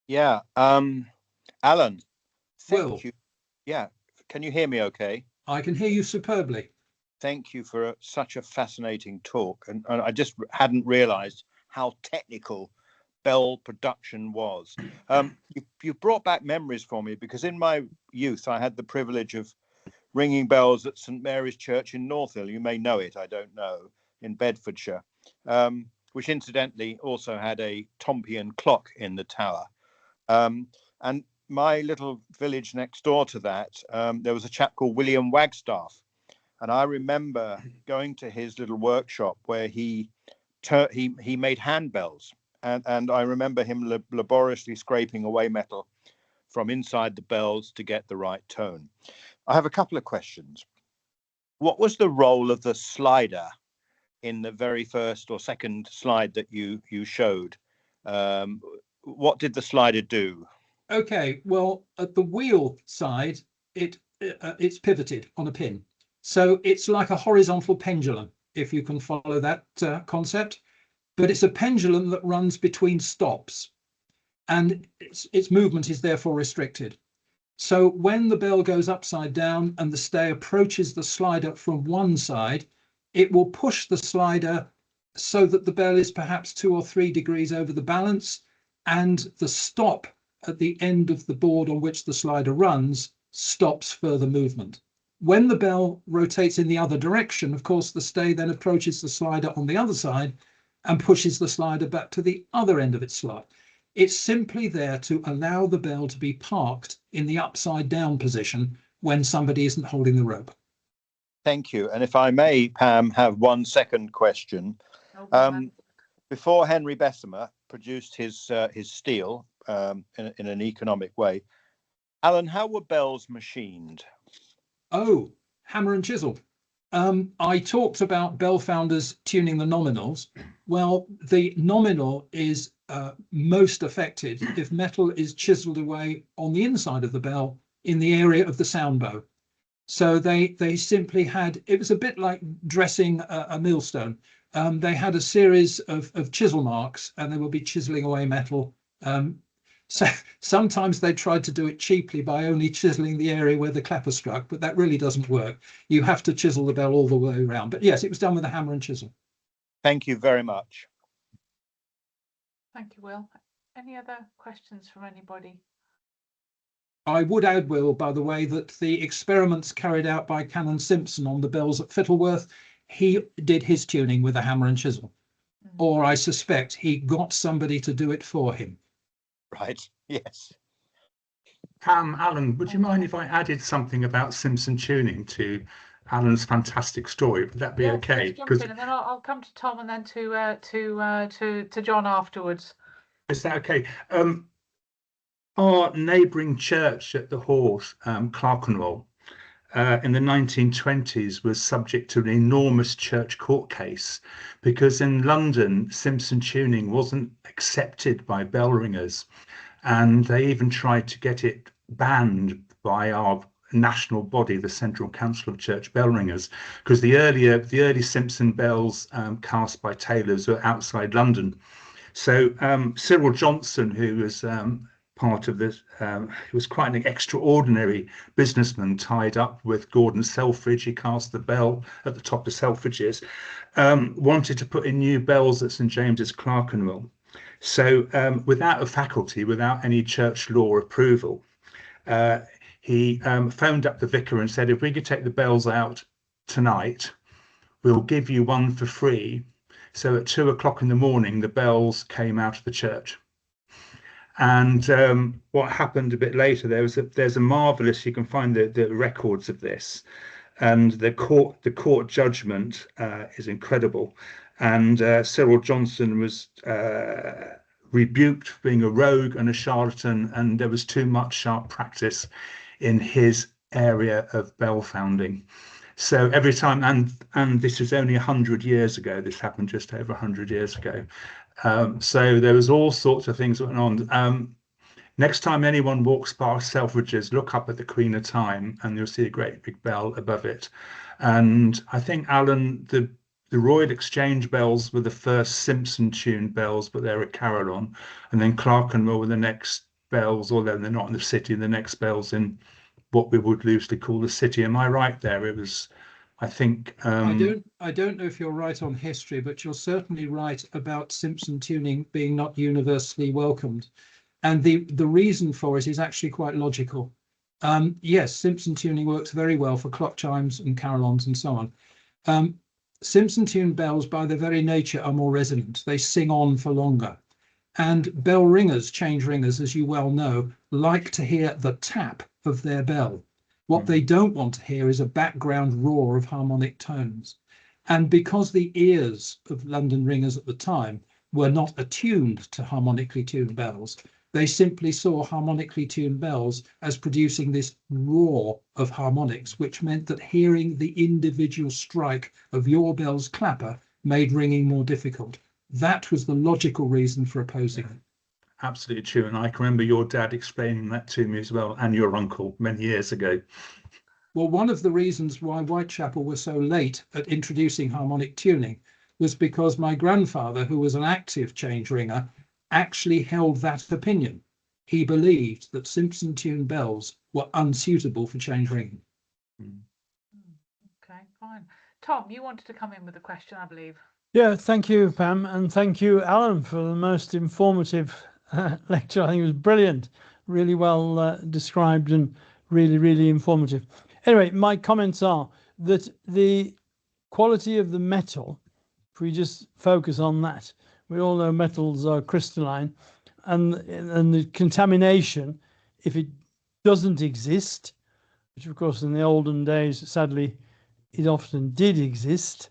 Speaker 4: Yeah, Alan, thank
Speaker 2: Will.
Speaker 4: you. Yeah, can you hear me okay?
Speaker 2: I can hear you superbly.
Speaker 4: Thank you for such a fascinating talk. And I just hadn't realized how technical bell production was. You brought back memories for me, because in my youth, I had the privilege of ringing bells at St Mary's Church in Northill. You may know it, I don't know, in Bedfordshire, which incidentally also had a Tompion clock in the tower. And my little village next door to that, there was a chap called William Wagstaff. And I remember going to his little workshop where he made handbells. And I remember him laboriously scraping away metal from inside the bells to get the right tone. I have a couple of questions. What was the role of the slider in the very first or second slide that you showed? What did the slider do?
Speaker 2: Okay, well, at the wheel side, it's pivoted on a pin. So it's like a horizontal pendulum, if you can follow that concept. But it's a pendulum that runs between stops, and its movement is therefore restricted. So when the bell goes upside down and the stay approaches the slider from one side, it will push the slider so that the bell is perhaps 2 or 3 degrees over the balance, and the stop at the end of the board on which the slider runs stops further movement. When the bell rotates in the other direction, of course, the stay then approaches the slider on the other side, and pushes the slider back to the other end of its slide. It's simply there to allow the bell to be parked in the upside down position when somebody isn't holding the rope.
Speaker 4: Thank you. And if I may, Pam, have one second question. Before Henry Bessemer produced his steel in an economic way, Alan, how were bells machined?
Speaker 2: Oh, hammer and chisel. I talked about bell founders tuning the nominals. Well, the nominal is most affected if metal is chiseled away on the inside of the bell in the area of the sound bow. So they simply had, it was a bit like dressing a millstone. They had a series of chisel marks, and they would be chiseling away metal. So sometimes they tried to do it cheaply by only chiseling the area where the clapper struck, but that really doesn't work. You have to chisel the bell all the way around. But yes, it was done with a hammer and chisel.
Speaker 4: Thank you very much.
Speaker 1: Thank you, Will. Any other questions from anybody?
Speaker 2: I would add, Will, by the way, that the experiments carried out by Canon Simpson on the bells at Fittleworth, he did his tuning with a hammer and chisel. Or I suspect he got somebody to do it for him.
Speaker 4: Right, yes.
Speaker 5: Pam, Alan, would you mind if I added something about Simpson tuning to Alan's fantastic story? Would that be okay?
Speaker 1: Jump in, and then I'll come to Tom and then to John afterwards.
Speaker 5: Is that okay? Our neighbouring church at the Horse, Clerkenwell, in the 1920s was subject to an enormous church court case because in London, Simpson tuning wasn't accepted by bell ringers, and they even tried to get it banned by our national body, the Central Council of Church Bell Ringers, because the early Simpson bells cast by tailors were outside London. So Cyril Johnson, who was part of this, he was quite an extraordinary businessman, tied up with Gordon Selfridge. He cast the bell at the top of Selfridge's, wanted to put in new bells at St James's Clerkenwell. So without a faculty, without any church law approval, he phoned up the vicar and said, if we could take the bells out tonight, we'll give you one for free. So at 2 o'clock in the morning, the bells came out of the church. And what happened a bit later, there's a marvelous, you can find the records of this, and the court judgment is incredible. And Cyril Johnson was rebuked for being a rogue and a charlatan, and there was too much sharp practice in his area of bell founding. So every time, and this was only 100 years ago, this happened just over 100 years ago. So there was all sorts of things going on. Next time anyone walks past Selfridge's, look up at the Queen of Time and you'll see a great big bell above it. And I think, Alan, the Royal Exchange bells were the first Simpson-tuned bells, but they're a carillon. And then Clerkenwell were the next bells, although they're not in the city, the next bells in what we would loosely call the city. Am I right there? It was, I think...
Speaker 2: I don't know if you're right on history, but you're certainly right about Simpson tuning being not universally welcomed. And the reason for it is actually quite logical. Yes, Simpson tuning works very well for clock chimes and carillons and so on. Simpson tuned bells, by their very nature, are more resonant. They sing on for longer. And bell ringers, change ringers, as you well know, like to hear the tap of their bell. What they don't want to hear is a background roar of harmonic tones. And because the ears of London ringers at the time were not attuned to harmonically tuned bells, they simply saw harmonically tuned bells as producing this roar of harmonics, which meant that hearing the individual strike of your bell's clapper made ringing more difficult. That was the logical reason for opposing it.
Speaker 5: Absolutely true. And I can remember your dad explaining that to me as well, and your uncle many years ago.
Speaker 2: Well, one of the reasons why Whitechapel was so late at introducing harmonic tuning was because my grandfather, who was an active change ringer, actually held that opinion. He believed that Simpson tuned bells were unsuitable for change ringing.
Speaker 1: Okay, fine. Tom, you wanted to come in with a question, I believe.
Speaker 6: Yeah, thank you, Pam, and thank you, Alan, for the most informative lecture. I think it was brilliant, really well described and really, really informative. Anyway, my comments are that the quality of the metal if we just focus on that, we all know metals are crystalline, and the contamination, if it doesn't exist, which of course in the olden days, sadly, it often did exist,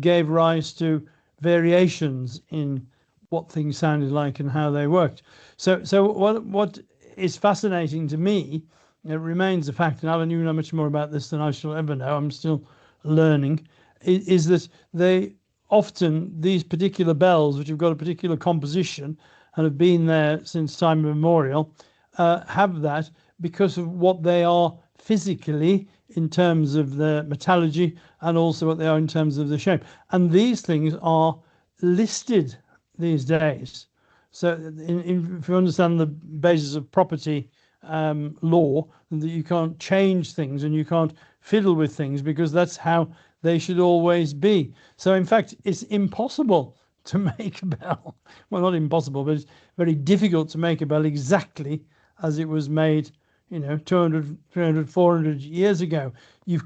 Speaker 6: gave rise to variations in what things sounded like and how they worked. So what is fascinating to me, it remains a fact, and Alan, you know much more about this than I shall ever know, I'm still learning, is that they often, these particular bells, which have got a particular composition and have been there since time immemorial, have that because of what they are physically in terms of the metallurgy, and also what they are in terms of the shape. And these things are listed these days. So if you understand the basis of property law, that you can't change things and you can't fiddle with things, because that's how they should always be. So in fact, it's impossible to make a bell. Well, not impossible, but it's very difficult to make a bell exactly as it was made, 200, 300, 400 years ago.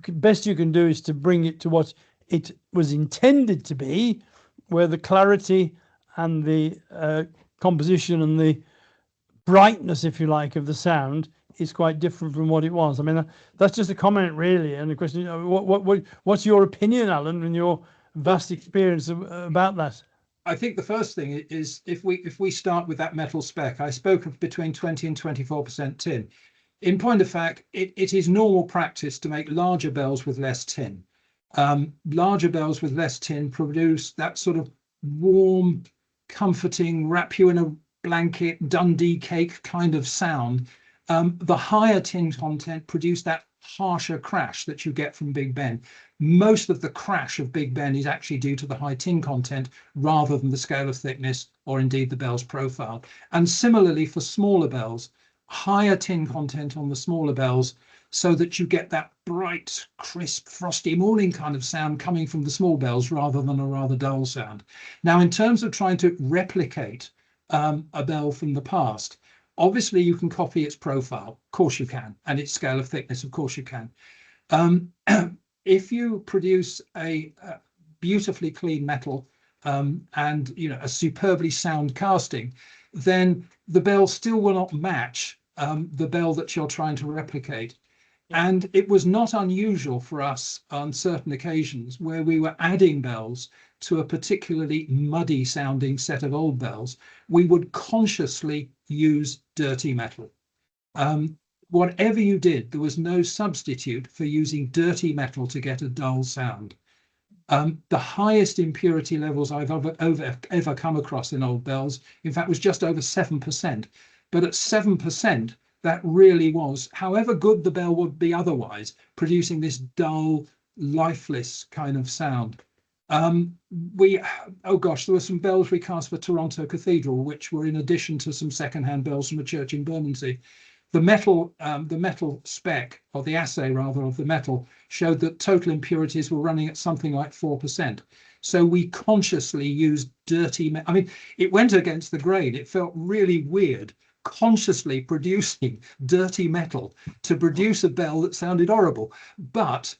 Speaker 6: Best you can do is to bring it to what it was intended to be, where the clarity and the composition and the brightness, if you like, of the sound is quite different from what it was. I mean, that's just a comment, really, and a question. What's your opinion, Alan, and your vast experience about that?
Speaker 2: I think the first thing is if we start with that metal spec, I spoke of between 20 and 24% tin. In point of fact, it is normal practice to make larger bells with less tin. Larger bells with less tin produce that sort of warm, comforting, wrap you in a blanket, Dundee cake kind of sound. The higher tin content produce that harsher crash that you get from Big Ben. Most of the crash of Big Ben is actually due to the high tin content rather than the scale of thickness or indeed the bell's profile. And similarly for smaller bells, higher tin content on the smaller bells so that you get that bright, crisp, frosty morning kind of sound coming from the small bells rather than a rather dull sound. Now, in terms of trying to replicate a bell from the past, obviously you can copy its profile, of course you can, and its scale of thickness, of course you can. If you produce a beautifully clean metal and a superbly sound casting, then the bell still will not match the bell that you're trying to replicate. And it was not unusual for us on certain occasions where we were adding bells to a particularly muddy sounding set of old bells, we would consciously use dirty metal. Whatever you did, there was no substitute for using dirty metal to get a dull sound. The highest impurity levels I've ever come across in old bells, in fact, was just over 7%. But at 7%, that really was, however good the bell would be otherwise, producing this dull, lifeless kind of sound. Oh gosh, there were some bells we cast for Toronto Cathedral, which were in addition to some secondhand bells from a church in Bermondsey. The metal spec, or the assay rather, of the metal showed that total impurities were running at something like 4%. So we consciously used dirty metal. I mean, it went against the grain. It felt really weird, consciously producing dirty metal to produce a bell that sounded horrible. But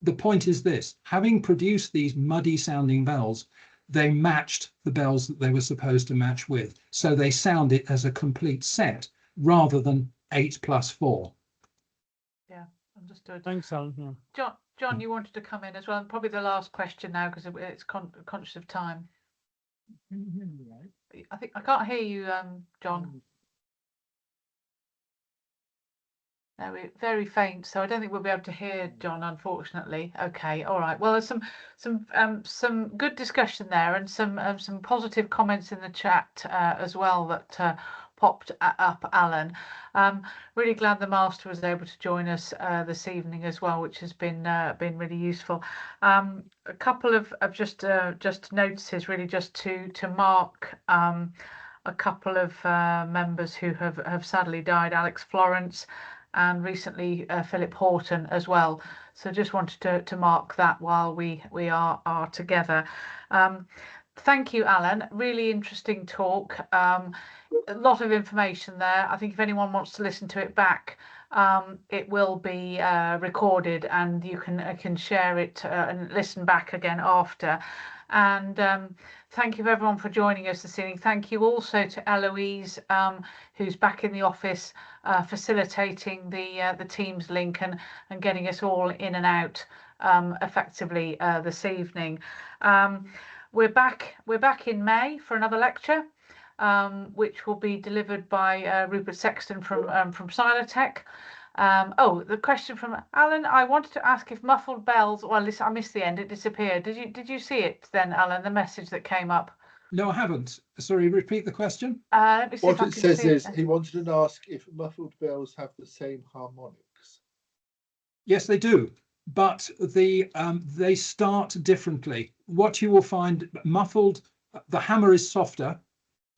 Speaker 2: the point is this: having produced these muddy sounding bells, they matched the bells that they were supposed to match with. So they sounded as a complete set rather than 8 plus 4.
Speaker 1: Yeah, understood.
Speaker 6: Thanks, Alan. Yeah.
Speaker 1: John, you wanted to come in as well, and probably the last question now because it's conscious of time.
Speaker 7: Can you hear me right?
Speaker 1: I think I can't hear you, John. No, we're very faint, so I don't think we'll be able to hear John, unfortunately. Okay, all right. Well, there's some good discussion there, and some positive comments in the chat as well that popped up, Alan. Really glad the master was able to join us this evening as well, which has been really useful. A couple of just notices, really, just to mark a couple of members who have sadly died. Alex Florence, and recently Philip Horton as well. So just wanted to mark that while we are together. Thank you, Alan. Really interesting talk. A lot of information there. I think if anyone wants to listen to it back, it will be recorded, and you can share it and listen back again after. And thank you everyone for joining us this evening. Thank you also to Eloise, who's back in the office facilitating the Teams link and getting us all in and out effectively this evening. We're back in May for another lecture, which will be delivered by Rupert Sexton from Silotech. The question from Alan, I wanted to ask if muffled bells, well, listen, I missed the end, it disappeared. Did you see it then, Alan, the message that came up?
Speaker 2: No, I haven't. Sorry, repeat the question.
Speaker 1: Let me see
Speaker 3: What
Speaker 1: if I
Speaker 3: it
Speaker 1: can
Speaker 3: says
Speaker 1: see
Speaker 3: is
Speaker 1: it.
Speaker 3: he wanted to ask if muffled bells have the same harmonics.
Speaker 2: Yes, they do, but they start differently. What you will find muffled, the hammer is softer,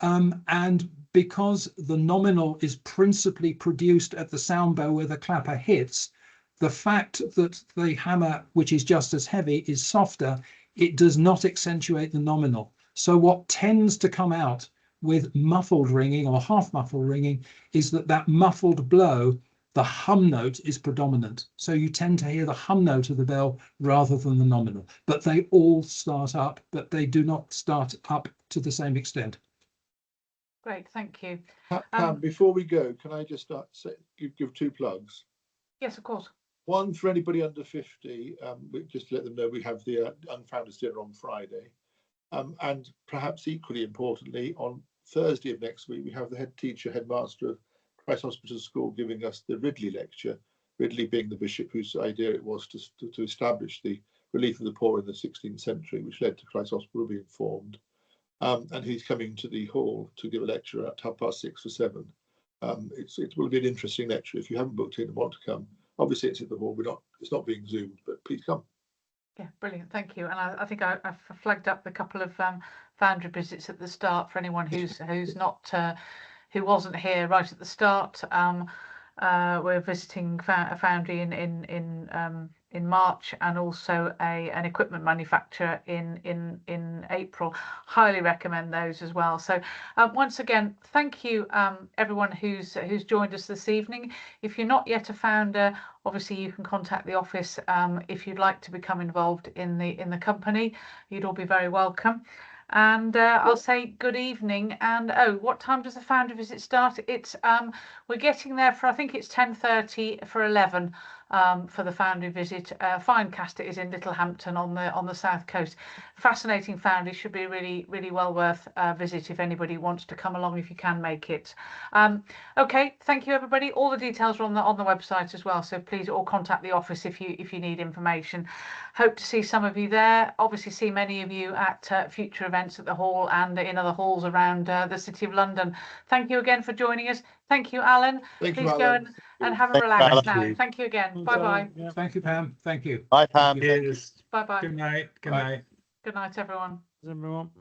Speaker 2: and because the nominal is principally produced at the sound bow where the clapper hits, the fact that the hammer, which is just as heavy, is softer, it does not accentuate the nominal. So what tends to come out with muffled ringing or half muffled ringing is that muffled blow, the hum note is predominant. So you tend to hear the hum note of the bell rather than the nominal, but they all start up, but they do not start up to the same extent.
Speaker 1: Great, thank you.
Speaker 3: Pam, before we go, can I just give 2 plugs?
Speaker 1: Yes, of course.
Speaker 3: One for anybody under 50, just to let them know we have the Unfounders dinner on Friday. And perhaps equally importantly, on Thursday of next week, we have the headmaster of Christ Hospital School giving us the Ridley lecture, Ridley being the bishop whose idea it was to establish the relief of the poor in the 16th century, which led to Christ Hospital being formed. And he's coming to the hall to give a lecture at 6:30 for 7. It will be an interesting lecture. If you haven't booked in and want to come, obviously it's at the hall. It's not being zoomed, but please come.
Speaker 1: Yeah, brilliant. Thank you. And I think I've flagged up a couple of Foundry visits at the start for anyone who's not who wasn't here right at the start. We're visiting a foundry in March, and also an equipment manufacturer in April. Highly recommend those as well. So once again, thank you everyone who's joined us this evening. If you're not yet a founder, obviously you can contact the office if you'd like to become involved in the company. You'd all be very welcome. And I'll say good evening. And what time does the Foundry visit start? It's we're getting there for, I think it's 10:30 for 11 for the Foundry visit. Finecast it is in Littlehampton on the south coast. Fascinating foundry, should be really well worth a visit if anybody wants to come along, if you can make it. Okay, thank you everybody. All the details are on the website as well, so please all contact the office if you need information. Hope to see some of you there. Obviously see many of you at future events at the hall and in other halls around the City of London. Thank you again for joining us. Thank you, Alan.
Speaker 3: Thank
Speaker 1: Please
Speaker 3: you,
Speaker 1: go
Speaker 3: Alan.
Speaker 1: and have a
Speaker 4: Thank you,
Speaker 1: relax
Speaker 4: Alan.
Speaker 1: now.
Speaker 5: Thank you.
Speaker 1: Thank you again. Bye-bye.
Speaker 6: Yeah.
Speaker 2: Thank you, Pam. Thank you.
Speaker 4: Bye, Pam.
Speaker 2: Thank you.
Speaker 5: Cheers.
Speaker 1: Bye-bye.
Speaker 5: Good night. Good
Speaker 2: Bye.
Speaker 5: night.
Speaker 1: Good night, everyone.
Speaker 6: Everyone.